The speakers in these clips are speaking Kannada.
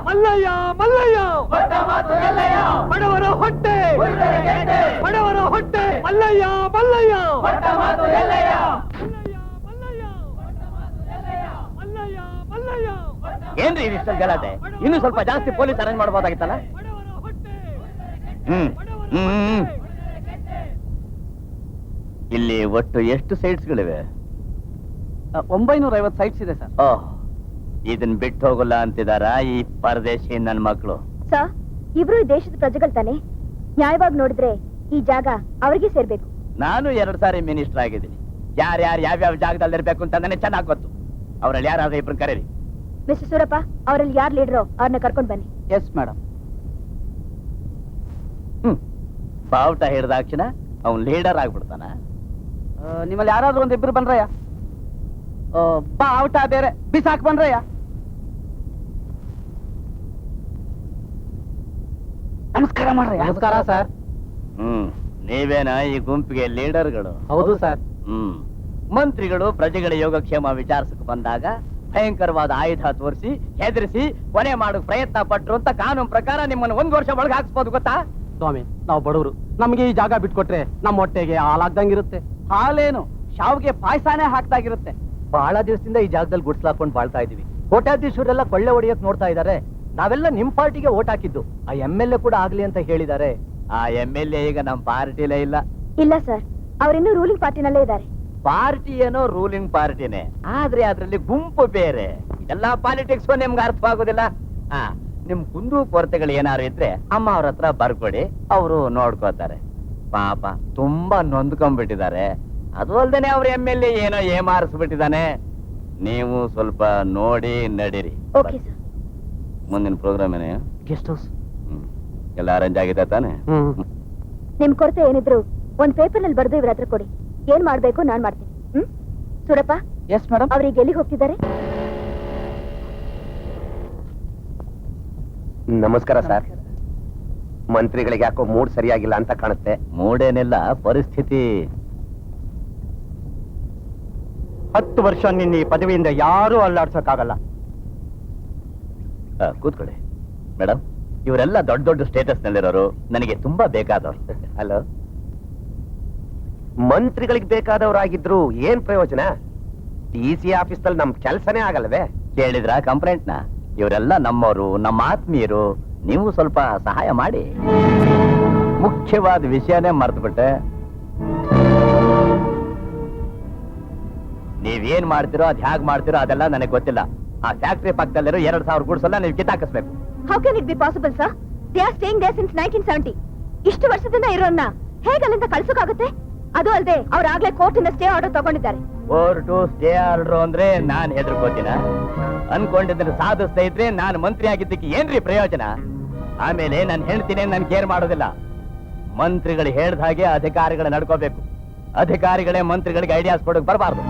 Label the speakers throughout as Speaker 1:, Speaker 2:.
Speaker 1: ಮಲ್ಲಯ್ಯ ಮಲ್ಲಯ್ಯ ಬಡವರ ಹೊಟ್ಟೆ ಬಡವರ ಹೊಟ್ಟೆ ಮಲ್ಲಯ್ಯ ಮಲ್ಲಯ್ಯ
Speaker 2: ಏನ್ರಿ ಇಷ್ಟೊಂದು ಗಲಾಟೆ? ಇನ್ನು ಸ್ವಲ್ಪ ಜಾಸ್ತಿ ಪೊಲೀಸ್ ಅರೇಂಜ್ ಮಾಡಬಹುದಾಗಿತ್ತಲ್ಲ. ಇಲ್ಲಿ ಒಟ್ಟು ಎಷ್ಟು ಸೈಟ್ಸ್ಗಳಿವೆ?
Speaker 1: 950 ಸೈಟ್ಸ್ ಇದೆ ಸರ್.
Speaker 2: ಓಹ್, ಇದನ್ ಬಿಟ್ಟು ಹೋಗಲ್ಲ ಅಂತಿದಾರ ಈ ಪರದೇಶಿ ನನ್ ಮಕ್ಕಳು.
Speaker 3: ಸರ್, ಇಬ್ರು ಈ ದೇಶದ ಪ್ರಜೆಗಳು ತಾನೆ. ನ್ಯಾಯವಾಗಿ ನೋಡಿದ್ರೆ ಈ ಜಾಗ ಅವರಿಗೆ ಸೇರ್ಬೇಕು.
Speaker 2: ನಾನು 2 ಸಾರಿ ಮಿನಿಸ್ಟರ್ ಆಗಿದ್ದೀನಿ. ಯಾರ್ಯಾರು ಯಾವ್ಯಾವ ಜಾಗದಲ್ಲಿ ಇರ್ಬೇಕು ಅಂತ ನನಗೆ ಚೆನ್ನಾಗಿ ಗೊತ್ತು. ಅವ್ರಲ್ಲಿ ಯಾರಾದ್ರೂ ಇಬ್ರು ಕರೀರಿ.
Speaker 3: ಮಿಸ್ಟರ್ ಸೂರಪ್ಪ, ಅವರಲ್ಲಿ ಯಾರು ಲೀಡರೋ ಅವ್ರನ್ನ ಕರ್ಕೊಂಡು ಬನ್ನಿ.
Speaker 1: Yes madam.
Speaker 2: ಬಾವುಟ ಹಿಡ್ದಾಕ್ಷಣ ಅವ್ನ್ ಲೀಡರ್ ಆಗ್ಬಿಡ್ತಾನ.
Speaker 1: ನಿಮ್ಮಲ್ಲಿ ಯಾರಾದ್ರೂ ಒಂದಿಬ್ರು ಬನ್ರಯ್ಯ. ಬಾವುಟ ಬೇರೆ ಬಿಸಾಕ್ ಬನ್ರಯ್ಯ. ನಮಸ್ಕಾರ ಮಾಡ್ರಿ. ನಮಸ್ಕಾರ ಸರ್.
Speaker 2: ನೀವೇನ ಈ ಗುಂಪಿಗೆ ಲೀಡರ್ಗಳು?
Speaker 1: ಹೌದು ಸರ್.
Speaker 2: ಮಂತ್ರಿಗಳು ಪ್ರಜೆಗಳ ಯೋಗಕ್ಷೇಮ ವಿಚಾರಿಸಕ್ಕೆ ಬಂದಾಗ ಭಯಂಕರವಾದ ಆಯುಧ ತೋರಿಸಿ ಹೆದರಿಸಿ ಕೊನೆ ಮಾಡೋಕ್ ಪ್ರಯತ್ನ ಪಟ್ರು ಅಂತ ಕಾನೂನು ಪ್ರಕಾರ ನಿಮ್ಮನ್ನು 1 ವರ್ಷ ಒಳಗೆ ಹಾಕ್ಸ್ಬೋದು. ಗೊತ್ತಾ
Speaker 1: ಸ್ವಾಮಿ, ನಾವು ಬಡವರು. ನಮ್ಗೆ ಈ ಜಾಗ ಬಿಟ್ಕೊಟ್ರೆ ನಮ್ಮ ಹೊಟ್ಟೆಗೆ ಹಾಲಾಗ್ದಂಗಿರುತ್ತೆ. ಹಾಲೇನು ಶಾವ್ಗೆ ಪಾಯಸಾನೇ ಹಾಕ್ದಾಗಿರುತ್ತೆ.
Speaker 4: ಬಹಳ ದಿವಸದಿಂದ ಈ ಜಾಗದಲ್ಲಿ ಗುಡ್ಸ್ಲಾಕೊಂಡು ಬಾಳ್ತಾ ಇದೀವಿ. ಕೋಟ್ಯಾಧೀಶರೆಲ್ಲ ಕೊಳ್ಳೆ ಹೊಡಿಯಕ್ ನೋಡ್ತಾ ಇದ್ದಾರೆ. ನಾವೆಲ್ಲ ನಿಮ್ ಪಾರ್ಟಿಗೆ ಓಟ್ ಹಾಕಿದ್ದು. ಆ MLA ಕೂಡ ಆಗ್ಲಿ ಅಂತ ಹೇಳಿದ್ದಾರೆ.
Speaker 2: ಆ MLA ಈಗ ನಮ್ ಪಾರ್ಟಿಲೇ ಇಲ್ಲ.
Speaker 3: ಇಲ್ಲ ಸರ್, ಅವರಿನ್ನೂ ರೂಲಿಂಗ್ ಪಾರ್ಟಿನಲ್ಲೇ ಇದ್ದಾರೆ.
Speaker 2: ಪಾರ್ಟಿ ಏನೋ ರೂಲಿಂಗ್ ಪಾರ್ಟಿನೇ, ಆದ್ರೆ ಅದ್ರಲ್ಲಿ ಗುಂಪು ಬೇರೆ. ಎಲ್ಲಾ ಪಾಲಿಟಿಕ್ಸ್ ನಿಮ್ಗೆ ಅರ್ಥವಾಗೋದಿಲ್ಲ. ನಿಮ್ ಕುಂದು ಕೊರತೆಗಳು ಏನಾರು ಇದ್ರೆ ಅಮ್ಮ ಅವ್ರ ಹತ್ರ ಬರ್ಕೊಡಿ, ಅವರು ನೋಡ್ಕೋತಾರೆ. ಪಾಪ ತುಂಬಾ ನೊಂದ್ಕೊಂಡ್ಬಿಟ್ಟಿದ್ದಾರೆ. ಅದು ಅಲ್ದೇನೆ ಅವ್ರ MLA ಏನೋ ಏಮಾರಿಸ್ಬಿಟ್ಟಿದ್ದಾನೆ. ನೀವು ಸ್ವಲ್ಪ ನೋಡಿ ನಡೀರಿ.
Speaker 3: Okay sir.
Speaker 2: ಮುಂದಿನ ಪ್ರೋಗ್ರಾಮ್ ಏನೇ?
Speaker 1: Guest house.
Speaker 2: ಎಲ್ಲ ಅರೇಂಜ್ ಆಗಿದೆ ತಾನೆ?
Speaker 3: ನಿಮ್ ಕೊರತೆ ಏನಿದ್ರು ಒಂದ್ ಪೇಪರ್ ನಲ್ಲಿ ಬರೆದು ಇವ್ರ ಹತ್ರ ಕೊಡಿ. ಏನ್ ಮಾಡ್ಬೇಕು ನಾನ್ ಮಾಡ್ತೀನಿ. ಸೂರಪ್ಪ.
Speaker 1: Yes madam.
Speaker 3: ಅವ್ರಿಗೆ ಎಲ್ಲಿಗೆ ಹೋಗ್ತಿದ್ದಾರೆ?
Speaker 4: ನಮಸ್ಕಾರ ಸರ್. ಮಂತ್ರಿಗಳಿಗೆ ಯಾಕೋ ಮೂಡ್ ಸರಿಯಾಗಿಲ್ಲ ಅಂತ ಕಾಣುತ್ತೆ.
Speaker 2: ಮೂಡೇನಿಲ್ಲ, ಪರಿಸ್ಥಿತಿ.
Speaker 1: 10 ವರ್ಷ ನಿನ್ನ ಈ ಪದವಿಯಿಂದ ಯಾರೂ ಅಲ್ಲಾಡ್ಸಕ್ಕಾಗಲ್ಲ.
Speaker 2: ಕೂತ್ಕೊಳ್ಳಿ ಮೇಡಮ್. ಇವರೆಲ್ಲ ದೊಡ್ಡ ದೊಡ್ಡ ಸ್ಟೇಟಸ್ ನಲ್ಲಿರೋರು, ನನಗೆ ತುಂಬಾ ಬೇಕಾದವ್ರು.
Speaker 4: ಹಲೋ. ಮಂತ್ರಿಗಳಿಗೆ ಬೇಕಾದವರಾಗಿದ್ರು ಏನ್ ಪ್ರಯೋಜನ? DC ಆಫೀಸ್ನಲ್ಲಿ ನಮ್ ಕೆಲ್ಸನೇ ಆಗಲ್ವೇ?
Speaker 2: ಕೇಳಿದ್ರ ಕಂಪ್ಲೇಂಟ್ ನ? ಇವರೆಲ್ಲ ನಮ್ಮವರು, ನಮ್ಮ ಆತ್ಮೀಯರು. ನೀವು ಸ್ವಲ್ಪ ಸಹಾಯ ಮಾಡಿ. ಮುಖ್ಯವಾದ ವಿಷಯನೇ ಮರ್ತ್ಬಿಟ್ಟೆ. ನೀವೇನ್ ಮಾಡ್ತಿರೋ ಅದ್ ಹೇಗ್ ಮಾಡ್ತಿರೋ ಅದೆಲ್ಲ ನನಗೆ ಗೊತ್ತಿಲ್ಲ. ಆ ಫ್ಯಾಕ್ಟ್ರಿ ಪಕ್ಕದಲ್ಲಿರೋ 2000 ಗುಡ್ಸಲ್ಲ ನೀವು ಕಿತ್ತಾಕಿಸ್ಬೇಕು.
Speaker 3: How can it be possible sir? They are staying there since 1970. ಇಷ್ಟು ವರ್ಷದಿಂದ ಇರೋನ್ನ ಹೇಗೆ ಅಲ್ಲಿಂದ ಕಳ್ಸೋಕಾಗುತ್ತೆ? ಅದು ಅಲ್ಲದೆ ಅವ್ರಾಗ್ಲೇ ಕೋರ್ಟ್ ಇಂದ ಸ್ಟೇ ಆರ್ಡರ್ ತಗೊಂಡಿದ್ದಾರೆ.
Speaker 2: ಕೋರ್ಟು ಸ್ಟೇ ಆರ್ಡರ್ ಅಂದ್ರೆ ನಾನ್ ಹೆದರ್ಕೋತೀನ? ಅನ್ಕೊಂಡಿದ್ರೆ ಸಾಧಿಸ್ತಾ ಇದ್ರೆ ನಾನು ಮಂತ್ರಿ ಆಗಿದ್ದಕ್ಕೆ ಏನ್ರಿ ಪ್ರಯೋಜನ? ಆಮೇಲೆ ನಾನು ಹೇಳ್ತೀನಿ, ನನ್ ಕೇರ್ ಮಾಡೋದಿಲ್ಲ. ಮಂತ್ರಿಗಳು ಹೇಳ್ದ ಹಾಗೆ ಅಧಿಕಾರಿಗಳು ನಡ್ಕೋಬೇಕು. ಅಧಿಕಾರಿಗಳೇ ಮಂತ್ರಿಗಳಿಗೆ ಐಡಿಯಾಸ್ ಕೊಡಕ್ ಬರಬಾರ್ದು.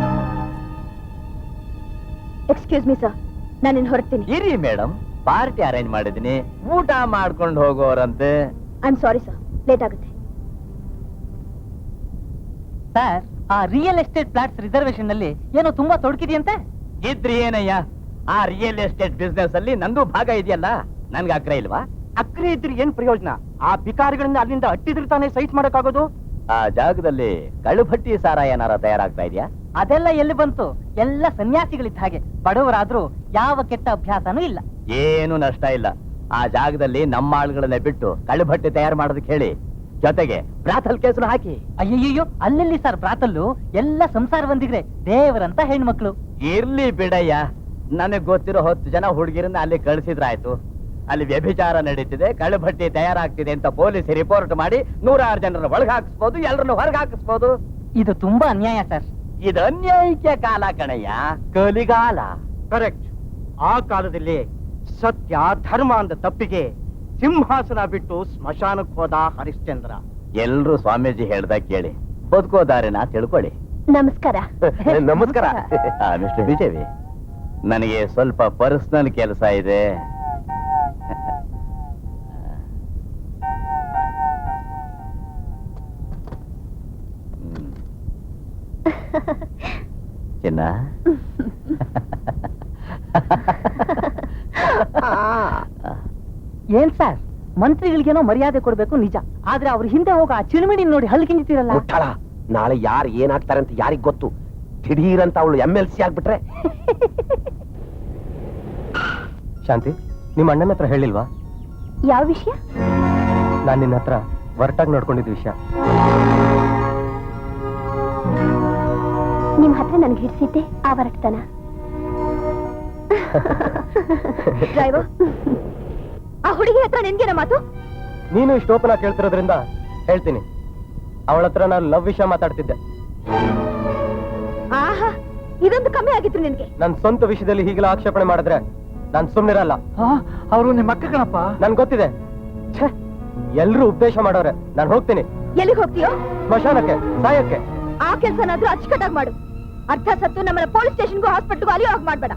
Speaker 3: ಎಕ್ಸ್ಕ್ಯೂಸ್ ಮೀ ಸರ್, ನಾನು ಹೊರಡ್ತೀನಿ.
Speaker 2: ಇರಿ ಮೇಡಮ್, ಪಾರ್ಟಿ ಅರೇಂಜ್ ಮಾಡಿದೀನಿ, ಊಟ ಮಾಡ್ಕೊಂಡು ಹೋಗೋರಂತೆ.
Speaker 3: I am sorry sir, late ಆಗುತ್ತೆ.
Speaker 5: ಸರ್, ಆ ರಿಯಲ್ ಎಸ್ಟೇಟ್ ಫ್ಲಾಟ್ಸ್ ರಿಸರ್ವೇಶನ್ ನಲ್ಲಿ ಏನೋ ತುಂಬಾ ತೊಡಕಿದೆಯಂತೆ.
Speaker 2: ಇದ್ರಿ ಏನಯ್ಯ, ಆ ರಿಯಲ್ ಎಸ್ಟೇಟ್ ಬಿಸ್ನೆಸ್ ಅಲ್ಲಿ ನಂದು ಭಾಗ ಇದೆಯಲ್ಲ, ನನ್ಗೆ ಅಕ್ರೆ ಇಲ್ವಾ?
Speaker 1: ಅಕ್ರೆ ಇದ್ರೆ ಏನ್ ಪ್ರಯೋಜನ? ಆ ಭಿಕಾರಿಗಳಿಂದ ಅಲ್ಲಿಂದ ಅಟ್ಟಿದ್ರೆ ತಾನೇ ಸೈಟ್ ಮಾಡಕ್ಕಾಗೋದು.
Speaker 2: ಆ ಜಾಗದಲ್ಲಿ ಕಳುಭಟ್ಟಿ ಸಾರ ಏನಾರ ತಯಾರಾಗ್ತಾ ಇದೆಯಾ?
Speaker 5: ಅದೆಲ್ಲ ಎಲ್ಲಿ ಬಂತು? ಎಲ್ಲ ಸನ್ಯಾಸಿಗಳಿದ್ದ ಹಾಗೆ. ಬಡವರಾದ್ರೂ ಯಾವ ಕೆಟ್ಟ ಅಭ್ಯಾಸನೂ ಇಲ್ಲ.
Speaker 2: ಏನು ನಷ್ಟ ಇಲ್ಲ. ಆ ಜಾಗದಲ್ಲಿ ನಮ್ಮ ಆಳುಗಳನ್ನೇ ಬಿಟ್ಟು ಕಳುಭಟ್ಟಿ ತಯಾರು ಮಾಡೋದಕ್ಕೆ ಹೇಳಿ. ಜೊತೆಗೆ ಬ್ರಾತಲ್ ಕೇಸು ಹಾಕಿ.
Speaker 5: ಅಯ್ಯಯ್ಯೋ, ಅಲ್ಲೆಲ್ಲಿ ಸರ್ ಬ್ರಾತಲ್ಲು? ಎಲ್ಲ ಸಂಸಾರ ಬಂದಿದ್ರೆ ದೇವರಂತ ಹೆಣ್ಮಕ್ಳು.
Speaker 2: ಇರ್ಲಿ ಬಿಡಯ್ಯ, ನನಗ್ ಗೊತ್ತಿರೋ 10 ಜನ ಹುಡುಗಿರನ್ನ ಅಲ್ಲಿ ಕಳಿಸಿದ್ರಾಯ್ತು. ಅಲ್ಲಿ ವ್ಯಭಿಚಾರ ನಡೀತಿದೆ, ಕಳುಭಟ್ಟಿ ತಯಾರಾಗ್ತಿದೆ ಅಂತ ಪೊಲೀಸ್ ರಿಪೋರ್ಟ್ ಮಾಡಿ 106 ಜನರನ್ನ ಒಳಗೆ ಹಾಕಿಸ್ಬೋದು, ಎಲ್ಲರನ್ನು ಹೊರಗೆ ಹಾಕಿಸ್ಬೋದು.
Speaker 5: ಇದು ತುಂಬಾ ಅನ್ಯಾಯ ಸರ್.
Speaker 2: ಇದು ಅನ್ಯಾಯಕ್ಕೆ ಕಾಲ ಕಣಯ್ಯ, ಕಲಿಗಾಲ.
Speaker 1: ಕರೆಕ್ಟ್. ಆ ಕಾಲದಲ್ಲಿ ಸತ್ಯ ಧರ್ಮ ಅಂದ ತಪ್ಪಿಗೆ ಸಿಂಹಾಸನ ಬಿಟ್ಟು ಸ್ಮಶಾನಕ್ಕೆ ಹೋದ ಹರಿಶ್ಚಂದ್ರ.
Speaker 2: ಎಲ್ರು ಸ್ವಾಮೀಜಿ ಹೇಳ್ದ ಕೇಳಿ ಬದುಕೋ ದಾರಿನ ತಿಳ್ಕೊಳ್ಳಿ.
Speaker 3: ನಮಸ್ಕಾರ.
Speaker 4: ನಮಸ್ಕಾರ.
Speaker 2: ಮಿಸ್ಟರ್ ಬಿಜೆಪಿ, ನನಗೆ ಸ್ವಲ್ಪ ಪರ್ಸನಲ್ ಕೆಲಸ ಇದೆ. ಚಿನ್ನ
Speaker 5: ಏನ್ ಸರ್, ಮಂತ್ರಿಗಳಿಗೇನೋ ಮರ್ಯಾದೆ ಕೊಡ್ಬೇಕು ನಿಜ, ಆದ್ರೆ ಅವ್ರ ಹಿಂದೆ ಹೋಗ ಆ ಚಿರುಮಿಣಿ ನೋಡಿ ಹಲ್ ಕಿಂಜಿತೀರಲ್ಲ.
Speaker 6: ಮುಟ್ಟಾಳ, ನಾಳೆ ಯಾರು ಏನಾಗ್ತಾರೆ ಅಂತ ಯಾರಿಗ್ ಗೊತ್ತು? ದಿಢೀರಂತ ಅವಳು MLC ಆಗ್ಬಿಟ್ರೆ.
Speaker 4: ಶಾಂತಿ, ನಿಮ್ಮ ಅಣ್ಣನ ಹತ್ರ ಹೇಳಿಲ್ವಾ
Speaker 3: ಯಾವ ವಿಷಯ?
Speaker 4: ನಾನ್ ನಿನ್ನ ಹತ್ರ ಹೊರಟಾಗಿ ನೋಡ್ಕೊಂಡಿದ್ದ ವಿಷಯ.
Speaker 3: ನಿಮ್ ಹತ್ರ ನನ್ಗೆ ಹಿಡ್ಸಿದ್ದೆ ಆ ವರಟ್ತನ. ಡ್ರೈವರ್, ಆ ಹುಡುಗಿ ಹತ್ರ ನಿನ್ಗೇನ ಮಾತು?
Speaker 4: ನೀನು ಇಷ್ಟು ಓಪನ್ ಆಗಿ ಕೇಳ್ತಿರೋದ್ರಿಂದ ಹೇಳ್ತೀನಿ. ಅವಳ ಹತ್ರ ನಾನು ಲವ್ ವಿಷಯ ಮಾತಾಡ್ತಿದ್ದೆ.
Speaker 3: ಆಹಾ, ಇದೊಂದು ಕಮ್ಮಿ ಆಗಿತ್ತು ನಿನ್ಗೆ.
Speaker 4: ನನ್ ಸ್ವಂತ ವಿಷಯದಲ್ಲಿ ಹೀಗೆಲ್ಲ ಆಕ್ಷೇಪಣೆ ಮಾಡಿದ್ರೆ ನಾನ್ ಸುಮ್ನಿರಲ್ಲ.
Speaker 1: ಅವರು ನಿಮ್ಮ ಅಕ್ಕ ಕಣಪ್ಪ.
Speaker 4: ನನ್ ಗೊತ್ತಿದೆ. ಎಲ್ರು ಉಪದೇಶ ಮಾಡೋರೆ. ನಾನು ಹೋಗ್ತೀನಿ.
Speaker 3: ಎಲ್ಲಿಗೆ ಹೋಗ್ತೀಯೋ?
Speaker 4: ಸ್ಮಶಾನಕ್ಕೆ, ಸಾಯಕ್ಕೆ.
Speaker 3: ಆ ಕೆಲ್ಸನಾದ್ರೂ ಅಚ್ಚುಕಟ್ಟಾಗಿ ಮಾಡು. ಅರ್ಧ ಸತ್ತು ನಮ್ಮನ್ನ ಪೊಲೀಸ್ ಸ್ಟೇಷನ್ಗೂ ಹಾಸ್ಪಿಟಲ್ಗೂ ಅಲ್ಲಿಯೋ ಹೋಗಿ ಮಾಡ್ಬೇಡ.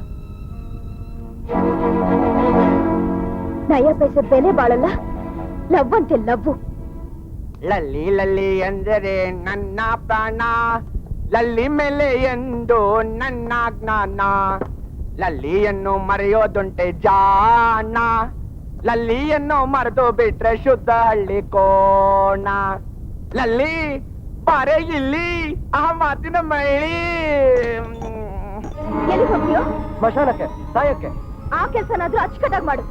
Speaker 3: ನಯ ಪೈಸೆ ಬೆಲೆ ಬಾಳಲ್ಲ. ಲವ್ ಅಂತೆ ಲವ್.
Speaker 2: ಲಲ್ಲಿ ಲಲ್ಲಿ ಎಂದರೆ ನನ್ನ ಪ್ರಾಣ, ಲಲ್ಲಿ ಮೇಲೆ ಎಂದು ನನ್ನ ಜ್ಞಾನ, ಲಲ್ಲಿಯನ್ನು ಮರೆಯೋದುಂಟೆ ಜಾಣ, ಲಲ್ಲಿಯನ್ನು ಮರೆದು ಬಿಟ್ರೆ ಶುದ್ಧ ಹಳ್ಳಿ ಕೋಣ. ಲಲ್ಲಿ ಬಾರೆ ಇಲ್ಲಿ ಆ ಮಾತಿನ ಮೈಳಿ.
Speaker 3: ಎಲ್ಲಿಗೆ ಹೋಗ್ತೀಯೋ?
Speaker 4: ಸ್ಮಶಾನಕ್ಕೆ, ಸಾಯಕ್ಕೆ.
Speaker 3: ಆ ಕೆಲ್ಸನಾದ್ರೂ ಅಚ್ಚುಕಟ್ಟಾಗಿ ಮಾಡು.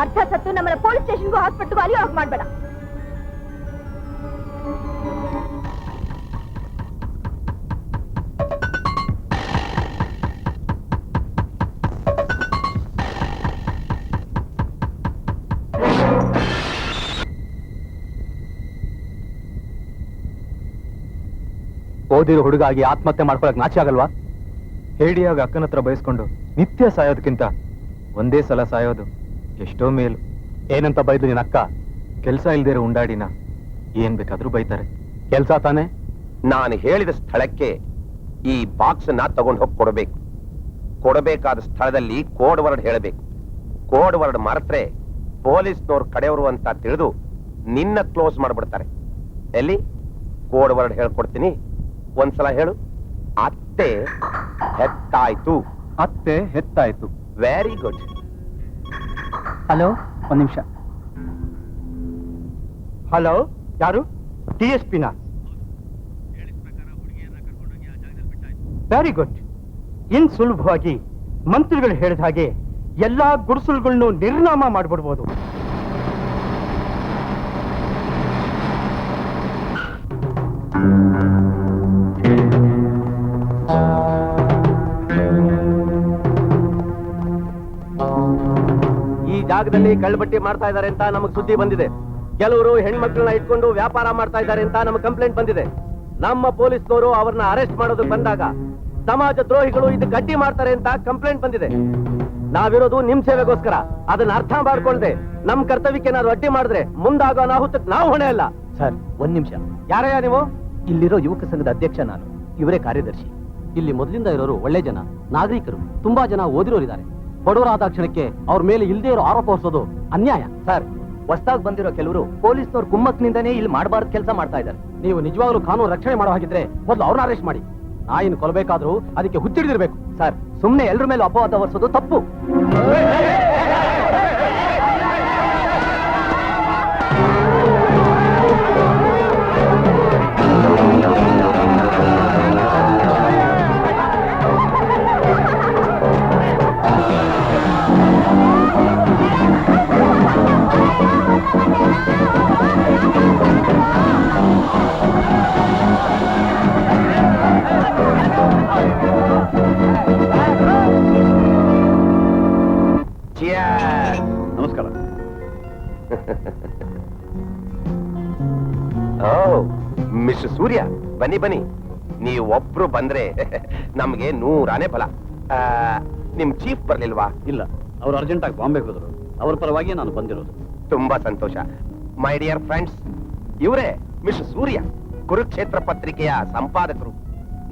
Speaker 3: ಅರ್ಧ ಸತ್ತು ನಮ್ಮನ್ನ ಪೊಲೀಸ್ ಸ್ಟೇಷನ್ಗೂ ಹಾಸ್ಪಿಟಲ್ಗೂ ಅಲ್ಲಿಯೋ ಹೋಗಿ ಮಾಡ್ಬೇಡ.
Speaker 4: ಓದಿರೋ ಹುಡುಗಾಗಿ ಆತ್ಮಹತ್ಯೆ ಮಾಡ್ಕೊಳಕ್ ನಾಚೆ ಆಗಲ್ವಾ? ಹೇಡಿಯಾಗ ಅಕ್ಕನ ಹತ್ರ ಬಯಸ್ಕೊಂಡು ನಿತ್ಯ ಸಾಯೋದಕ್ಕಿಂತ ಒಂದೇ ಸಲ ಸಾಯೋದು ಎಷ್ಟೋ ಮೇಲು. ಏನಂತ ಬೈದು ನಿನ್ನ ಅಕ್ಕ? ಕೆಲ್ಸ ಇಲ್ದಿರೋ ಉಂಡಾಡಿನ ಏನ್ ಬೇಕಾದ್ರೂ ಬೈತಾರೆ. ಕೆಲ್ಸ ತಾನೆ?
Speaker 6: ನಾನು ಹೇಳಿದ ಸ್ಥಳಕ್ಕೆ ಈ ಬಾಕ್ಸ್ ನ ತಗೊಂಡು ಹೋಗಿ ಕೊಡಬೇಕು. ಕೊಡಬೇಕಾದ ಸ್ಥಳದಲ್ಲಿ ಕೋಡ್ ವರ್ಡ್ ಹೇಳಬೇಕು. ಕೋಡ್ ವರ್ಡ್ ಮರೆತ್ರೆ ಪೊಲೀಸ್ನವ್ರ ಕಡೆಯವರು ಅಂತ ತಿಳಿದು ನಿನ್ನ ಕ್ಲೋಸ್ ಮಾಡ್ಬಿಡ್ತಾರೆ. ಎಲ್ಲಿ ಕೋಡ್ ವರ್ಡ್ ಹೇಳ್ಕೊಡ್ತೀನಿ, ಒಂದ್ಸಲ ಹೇಳು. ಅತ್ತೆ ಹೆತ್ತಾಯ್ತು.
Speaker 4: ಅತ್ತೆ ಹೆತ್ತಾಯ್ತು.
Speaker 6: Very good.
Speaker 5: ಹಲೋ, ಒಂದ್ ನಿಮಿಷ.
Speaker 1: ಹಲೋ, ಯಾರು? DSPನ? Very good. ಇನ್ ಸುಲಭವಾಗಿ ಮಂತ್ರಿಗಳು ಹೇಳಿದ ಹಾಗೆ ಎಲ್ಲಾ ಗುಡಿಸಲುಗಳನ್ನು ನಿರ್ನಾಮ ಮಾಡ್ಬಿಡ್ಬೋದು.
Speaker 4: ಈ ಜಾಗದಲ್ಲಿ ಕಳ್ಳಬಟ್ಟಿ ಮಾಡ್ತಾ ಇದ್ದಾರೆ ಅಂತ ನಮಗ್ ಸುದ್ದಿ ಬಂದಿದೆ. ಕೆಲವರು ಹೆಣ್ಮಕ್ಳನ್ನ ಇಟ್ಕೊಂಡು ವ್ಯಾಪಾರ ಮಾಡ್ತಾ ಇದ್ದಾರೆ ಅಂತ ನಮಗ್ ಕಂಪ್ಲೇಂಟ್ ಬಂದಿದೆ. ನಮ್ಮ ಪೊಲೀಸ್ನವರು ಅವ್ರನ್ನ ಅರೆಸ್ಟ್ ಮಾಡೋದಕ್ಕೆ ಬಂದಾಗ ಸಮಾಜ ದ್ರೋಹಿಗಳು ಇದಕ್ಕೆ ಅಡ್ಡಿ ಮಾಡ್ತಾರೆ ಅಂತ ಕಂಪ್ಲೇಂಟ್ ಬಂದಿದೆ. ನಾವಿರೋದು ನಿಮ್ ಸೇವೆಗೋಸ್ಕರ. ಅದನ್ನ ಅರ್ಥ ಮಾಡ್ಕೊಳ್ದೆ ನಮ್ ಕರ್ತವ್ಯಕ್ಕೆ ಏನಾದ್ರು ಅಡ್ಡಿ ಮಾಡಿದ್ರೆ ಮುಂದಾಗೋ ಅನಾಹುತಕ್ಕೆ ನಾವು ಹೊಣೆ ಅಲ್ಲ.
Speaker 7: ಸರ್, ಒಂದ್ ನಿಮಿಷ.
Speaker 4: ಯಾರಯ್ಯ ನೀವು?
Speaker 7: ಇಲ್ಲಿರೋ ಯುವಕ ಸಂಘದ ಅಧ್ಯಕ್ಷ ನಾನು. ಇವರೇ ಕಾರ್ಯದರ್ಶಿ.
Speaker 4: ಇಲ್ಲಿ ಮೊದಲಿಂದ ಇರೋರು ಒಳ್ಳೆ ಜನ, ನಾಗರಿಕರು, ತುಂಬಾ ಜನ ಓದಿರೋರಿದ್ದಾರೆ. ಬಡವರಾದ ಕ್ಷಣಕ್ಕೆ ಅವ್ರ ಮೇಲೆ ಇಲ್ದೇ ಇರೋ ಆರೋಪ ಹೊರಿಸೋದು ಅನ್ಯಾಯ.
Speaker 7: ಸರ್, ಹೊಸದಾಗಿ ಬಂದಿರೋ ಕೆಲವರು ಪೊಲೀಸ್ನವ್ರ ಕುಮ್ಮಕ್ನಿಂದಾನೇ ಇಲ್ಲಿ ಮಾಡಬಾರ್ದು ಕೆಲಸ ಮಾಡ್ತಾ ಇದ್ದಾರೆ.
Speaker 4: ನೀವು ನಿಜವಾಗ್ಲೂ ಕಾನೂನು ರಕ್ಷಣೆ ಮಾಡೋ ಹಾಗಿದ್ರೆ ಮೊದಲು ಅವ್ರನ್ನ ಅರೆಸ್ಟ್ ಮಾಡಿ. ನಾಯಿನ ಕೊಲ್ಲಬೇಕಾದ್ರೂ ಅದಕ್ಕೆ ಹುಚ್ಚಿಡಿದಿರ್ಬೇಕು.
Speaker 7: ಸರ್, ಸುಮ್ನೆ ಎಲ್ರ ಮೇಲೆ ಅಪವಾದ ಹೊರಿಸೋದು ತಪ್ಪು.
Speaker 6: ನಮಸ್ಕಾರ. ಮಿಸ್ಟರ್ ಸೂರ್ಯ, ಬನ್ನಿ ಬನ್ನಿ. ನೀವು ಒಬ್ರು ಬಂದ್ರೆ ನಮ್ಗೆ 100 ಆನೆ ಫಲ. ನಿಮ್ ಚೀಫ್ ಬರ್ಲಿಲ್ವಾ?
Speaker 7: ಇಲ್ಲ, ಅವ್ರು ಅರ್ಜೆಂಟ್ ಆಗಿ ಬಾಂಬೆ ಹೋದ್ರು. ಅವ್ರ ಪರವಾಗಿ ನಾನು ಬಂದಿರೋದು.
Speaker 6: ತುಂಬಾ ಸಂತೋಷ. ಮೈ ಡಿಯರ್ ಫ್ರೆಂಡ್ಸ್, ಇವರೇ ಮಿಸ್ಟರ್ ಸೂರ್ಯ, ಕುರುಕ್ಷೇತ್ರ ಪತ್ರಿಕೆಯ ಸಂಪಾದಕರು,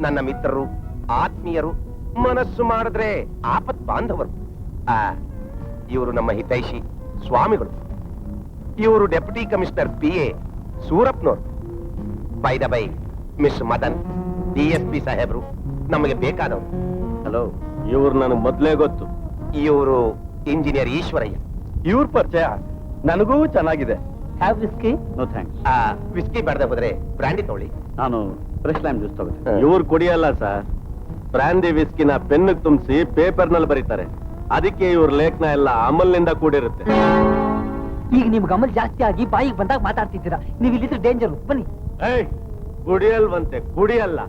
Speaker 6: ನನ್ನ ಮಿತ್ರರು, ಆತ್ಮೀಯರು, ಮನಸ್ಸು ಮಾಡಿದ್ರೆ ಆಪತ್ ಬಾಂಧವರು. ಇವರು ನಮ್ಮ ಹಿತೈಷಿ ಸ್ವಾಮಿಗಳು. ಇವರು ಡೆಪ್ಯೂಟಿ ಕಮಿಷನರ್ PA ಸೂರಪ್ನವರು. By the by, miss Madan DSP ಸಾಹೇಬ್ರು ನಮಗೆ ಬೇಕಾದವರು.
Speaker 7: ಹಲೋ, ಇವ್ರು ನನಗೆ ಮೊದಲೇ ಗೊತ್ತು.
Speaker 6: ಇವರು ಇಂಜಿನಿಯರ್ ಈಶ್ವರಯ್ಯ.
Speaker 4: ಇವ್ರ ಪರಿಚಯ ನನಗೂ ಚೆನ್ನಾಗಿದೆ.
Speaker 5: Have whisky?
Speaker 4: No thanks.
Speaker 6: Whisky ಬೇಡದೆ ಹೋದ್ರೆ ಬ್ರ್ಯಾಂಡಿ ತಗೊಳ್ಳಿ.
Speaker 4: ನಾನು ಫ್ರೆಶ್ ಲೈಮ್ ಜ್ಯೂಸ್ ತಗೋತೀನಿ. ಇವ್ರು ಕುಡಿಯಲ್ಲ ಸರ್, ಬ್ರ್ಯಾಂಡಿ ವಿಸ್ಕಿನ ಪೆನ್ನಿಗೆ ತುಂಬಿಸಿ ಪೇಪರ್ ನಲ್ಲಿ ಬರೀತಾರೆ. ಅದಕ್ಕೆ ಇವ್ರ ಲೇಖನ ಎಲ್ಲ ಅಮಲ್ನಿಂದ ಕೂಡಿರುತ್ತೆ.
Speaker 5: ಈಗ ನಿಮ್ ಗಮಲ್ ಜಾಸ್ತಿ ಆಗಿ ಬಾಯಿಗೆ ಬಂದಾಗ ಮಾತಾಡ್ತಿದ್ದೀರಾ. ನೀವು ಇಲ್ಲಿದ್ರೆ ಡೇಂಜರ್. ಬನ್ನಿ.
Speaker 4: ಏಯ್, ಕುಡಿಯಲ್ವಂತೆ, ಕುಡಿಯಲ್ಲ.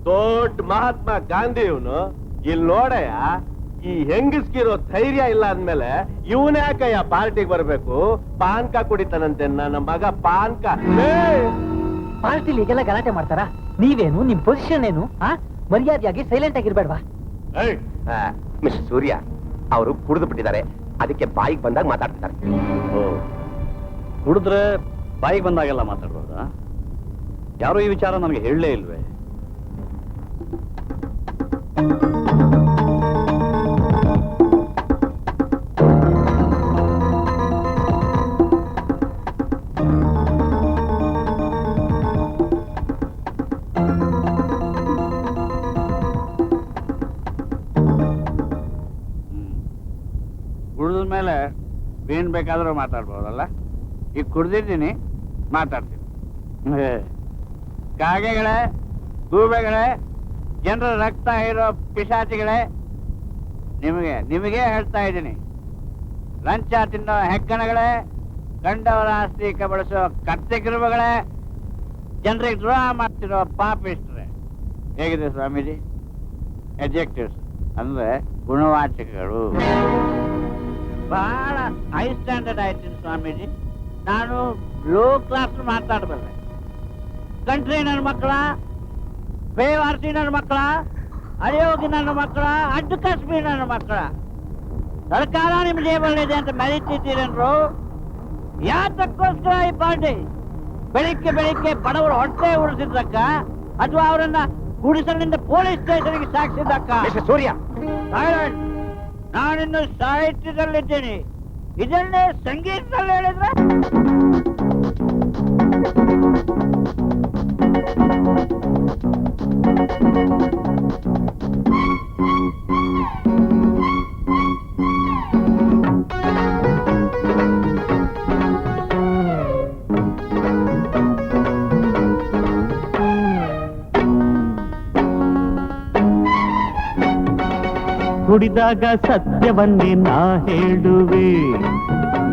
Speaker 4: ದೊಡ್ಡ ಮಹಾತ್ಮ ಗಾಂಧಿ ಇವನು. ಇಲ್ಲಿ ನೋಡಯ್ಯ, ಈ ಹೆಂಗಸ್ಗಿರೋ ಧೈರ್ಯ ಇಲ್ಲ ಅಂದ್ಮೇಲೆ ಇವನೇ ಯಾಕಯ್ಯ ಪಾರ್ಟಿಗೆ ಬರ್ಬೇಕು? ಪಾನ್ಕ ಕುಡಿತಾನಂತೆ ನನ್ನ ಮಗ, ಪಾನ್ಕ.
Speaker 5: ಪಾರ್ಟಿಲಿ ಈಗೆಲ್ಲ ಗಲಾಟೆ ಮಾಡ್ತಾರಾ? ನೀವೇನು, ನಿಮ್ ಪೊಸಿಷನ್ ಏನು? ಮರ್ಯಾದೆಯಾಗಿ ಸೈಲೆಂಟ್ ಆಗಿರ್ಬೇಡ್ವಾ?
Speaker 6: ಮಿಸ್ಟರ್ ಸೂರ್ಯ, ಅವರು ಕುಡಿದು ಬಿಟ್ಟಿದ್ದಾರೆ, ಅದಕ್ಕೆ ಬಾಯಿಗೆ ಬಂದಾಗ ಮಾತಾಡ್ತಿದ್ದಾರೆ.
Speaker 4: ಕುಡಿದ್ರೆ ಬಾಯಿಗೆ ಬಂದಾಗೆಲ್ಲ ಮಾತಾಡ್ಬೋದಾ? ಯಾರೋ ಈ ವಿಚಾರ ನಮಗೆ ಹೇಳಲೇ ಇಲ್ವೇ?
Speaker 8: ಕುಡಿದ ಮೇಲೆ ಏನ್ ಬೇಕಾದ್ರೂ ಮಾತಾಡ್ಬೋದಲ್ಲ. ಈಗ ಕುಡ್ದಿದ್ದೀನಿ, ಮಾತಾಡ್ತೀನಿ. ಕಾಗೆಗಳೇ, ಗೂಬೆಗಳೇ, ಜನರ ರಕ್ತ ಇರೋ ಪಿಶಾಚಿಗಳೇ, ನಿಮಗೆ ಹೇಳ್ತಾ ಇದ್ದೀನಿ. ಲಂಚ ತಿನ್ನೋ ಹೆಗ್ಗಣಗಳೇ, ಕಂಡವರ ಆಸ್ತಿ ಕಬಳಿಸೋ ಕತ್ತೆಗಿರುವಗಳೇ, ಜನರಿಗೆ ದ್ರೋಹ ಮಾಡ್ತಿರೋ ಪಾಪಿಸ್ಟ್ರೆ. ಹೇಗಿದೆ ಸ್ವಾಮೀಜಿ? ಎಡ್ಜೆಕ್ಟಿವ್ಸ್ ಅಂದ್ರೆ ಗುಣವಾಚಕಗಳು. ಬಹಳ ಹೈ ಸ್ಟ್ಯಾಂಡರ್ಡ್ ಆಯ್ತೀನಿ ಸ್ವಾಮೀಜಿ. ನಾನು ಲೋ ಕ್ಲಾಸ್ ಮಾತಾಡಬಲ್ಲೆ. ಕಂಟ್ರಿ ನನ್ನ ಮಕ್ಕಳ, ಬೇವಾರ್ಸಿ ನನ್ನ ಮಕ್ಕಳ, ಅಯೋಗಿ ನನ್ನ ಮಕ್ಕಳ, ಅಡ್ಡು ಕಸ್ಬಿ ನನ್ನ ಮಕ್ಕಳ. ಸರ್ಕಾರ ನಿಮ್ಮ ಜೇಬಲ್ಲಿದೆ ಅಂತ ಮೆರೀತಿದ್ದೀರೇನ್ರು? ಯಾತಕ್ಕೋಸ್ಕರ ಈ ಪಾರ್ಟಿ? ಬೆಳಿಗ್ಗೆ ಬಡವರು ಹೊಟ್ಟೆ ಉಳಿಸಿದ್ದಕ್ಕ, ಅಥವಾ ಅವರನ್ನ ಗುಡಿಸಲಿನಿಂದ ಪೊಲೀಸ್ ಸ್ಟೇಷನ್ಗೆ ಸಾಗಿಸಿದ್ದಕ್ಕ?
Speaker 6: ಸೂರ್ಯ,
Speaker 8: ನಾನಿನ್ನು ಸಾಹಿತ್ಯದಲ್ಲಿದ್ದೀನಿ. ಇದನ್ನೇ ಸಂಗೀತದಲ್ಲಿ ಹೇಳಿದ್ರೆ
Speaker 9: ಕುಡಿದಾಗ ಸತ್ಯವನ್ನೇ ನಾ ಹೇಳುವೆ,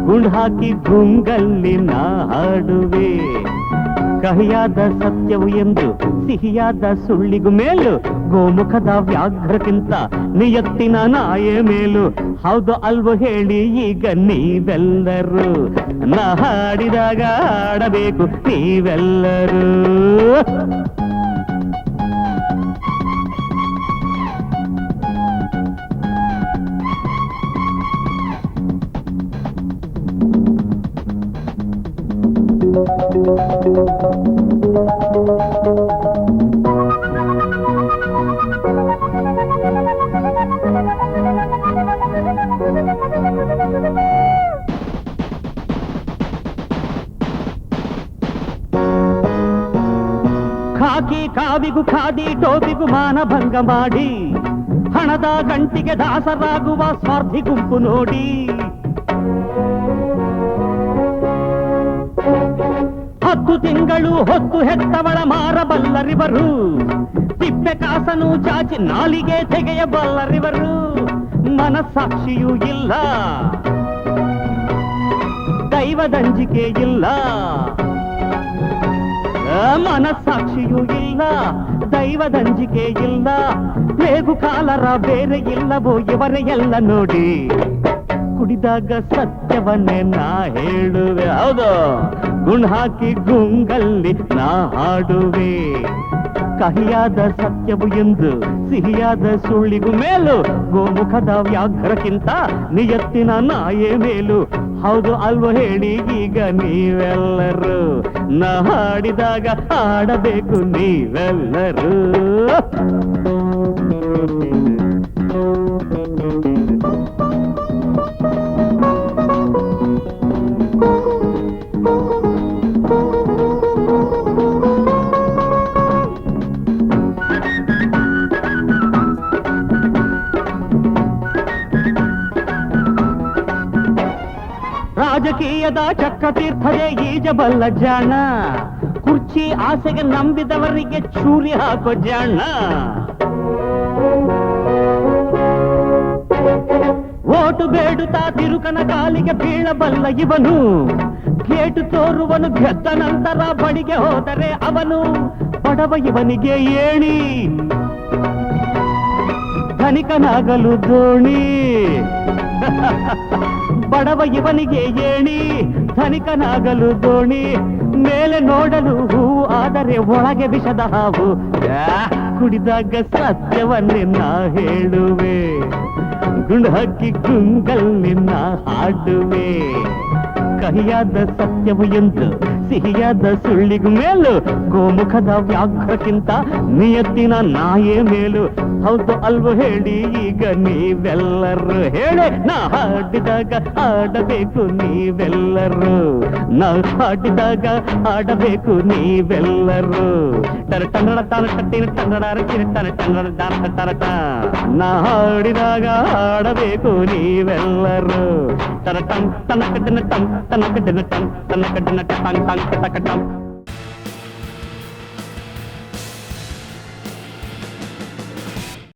Speaker 9: ಗುಂಡ್ ಹಾಕಿ ಗುಂಗಲ್ಲಿ ನಾ ಹಾಡುವೆ. ಕಹಿಯಾದ ಸತ್ಯವು ಎಂದು ಸಿಹಿಯಾದ ಸುಳ್ಳಿಗೂ ಮೇಲು, ಗೋಮುಖದ ವ್ಯಾಘ್ರಕ್ಕಿಂತ ನಿಯತ್ತಿನ ನಾಯೇ ಮೇಲು. ಹೌದು ಅಲ್ವೋ ಹೇಳಿ ಈಗ ನೀವೆಲ್ಲರೂ? ನಾ ಹಾಡಿದಾಗ ಹಾಡಬೇಕು ನೀವೆಲ್ಲರೂ. ಖಾಕಿ ಕಾವಿಗೂ ಖಾದಿ ಟೋಪಿಗೂ ಮಾನಭಂಗ ಮಾಡಿ, ಹಣದ ಗಂಟಿಗೆ ದಾಸರಾಗುವ ಸ್ವಾರ್ಥಿ ಗುಂಪು ನೋಡಿ. 10 ತಿಂಗಳು ಹೊತ್ತು ಹೆತ್ತವಳ ಮಾರಬಲ್ಲರಿವರು, ತಿಪ್ಪೆ ಕಾಸನು ಚಾಚಿ ನಾಲಿಗೆ ತೆಗೆಯಬಲ್ಲರಿವರು. ಮನಸ್ಸಾಕ್ಷಿಯೂ ಇಲ್ಲ, ದೈವದಂಜಿಕೆ ಇಲ್ಲ. ಮನಸ್ಸಾಕ್ಷಿಯೂ ಇಲ್ಲ, ದೈವದಂಜಿಕೆ ಇಲ್ಲ. ಬೇಗು ಕಾಲರ ಬೇರೆ ಇಲ್ಲವೋ ಇವರೇ ಎಲ್ಲ ನೋಡಿ. ಕುಡಿದಾಗ ಸತ್ಯವನ್ನೇ ನಾ ಹೇಳುವೆ, ಹೌದು ಗುಣ್ ಹಾಕಿ ಗುಂಗಲ್ಲಿ ನಾ ಹಾಡುವೆ. ಕಹಿಯಾದ ಸತ್ಯವು ಎಂದು ಸಿಹಿಯಾದ ಸುಳ್ಳಿಗೂ ಮೇಲು, ಗೋಮುಖದ ವ್ಯಾಘ್ರಕ್ಕಿಂತ ನಿಯತ್ತಿನ ನಾಯೇ ಮೇಲು. ಹೌದು ಅಲ್ವೋ ಹೇಳಿ ಈಗ ನೀವೆಲ್ಲರೂ? ನಾ ಹಾಡಿದಾಗ ಹಾಡಬೇಕು ನೀವೆಲ್ಲರೂ. ಪ್ರೇಮದ ಚಕ್ರತೀರ್ಥದೆ ಈಜಬಲ್ಲ ಜಾಣ, ಕುರ್ಚಿ ಆಸೆಗೆ ನಂಬಿದವರಿಗೆ ಚೂರಿ ಹಾಕೋ ಜಾಣ. ಓಟು ಬೇಡುತ್ತಾ ತಿರುಕನ ಕಾಲಿಗೆ ಬೀಳಬಲ್ಲ ಇವನು, ಗೇಟು ತೋರುವನು ಗೆದ್ದ ನಂತರ ಬಳಿಗೆ ಹೋದರೆ ಅವನು ಬಡವ ಇವನಿಗೆ ಏಣಿ, ಧನಿಕನಾಗಲು ದೋಣಿ. ಬಡವ ಇವನಿಗೆ ಏಣಿ, ಧನಿಕನಾಗಲು ದೋಣಿ. ಮೇಲೆ ನೋಡಲು ಹೂವು ಆದರೆ ಒಳಗೆ ವಿಷದ ಹಾವು. ಕುಡಿದಾಗ ಸತ್ಯವನ್ನೇ ನಾ ಹೇಳುವೆ, ಗುಂಡು ಹಾಕಿ ಗುಂಗಲ್ಲಿ ನಾ ಹಾಡುವೆ. ಕಹಿಯಾದ ಸತ್ಯವು ಎಂದು ಸಿಹಿಯಾದ ಸುಳ್ಳಿಗೂ ಮೇಲು, ಗೋಮುಖದ ವ್ಯಾಘ್ರಕ್ಕಿಂತ ನಿಯತ್ತಿನ ನಾಯೇ ಮೇಲು. ಹೌದು ಅಲ್ವೋ ಹೇಳಿ ಈಗ ನೀವೆಲ್ಲರೂ, ಹೇಳಿ. ನಾ ಹಾಡಿದಾಗ ಆಡಬೇಕು ನೀವೆಲ್ಲರೂ, ನಾ ಹಾಡಿದಾಗ ಆಡಬೇಕು ನೀವೆಲ್ಲರೂ. ತರ ಟನ್ನಡ ತಾನ ಕಟ್ಟಿನ ಟನ್ನಡ ಟನ ಟನ್ನಡ ದಾನ ಟರಟ. ನಾ ಹಾಡಿದಾಗ ಆಡಬೇಕು ನೀವೆಲ್ಲರೂ. ತರ ಟನ್ ತನ ಕಟ್ಟಿನ ಟನ್ ತನ ಕಟ್ಟಿನ ಟನ್ ತನ ಕಟ್ಟಿನ ಟಂಗ್ ಟಂಗ್ ಟಕ ಟಂಗ್.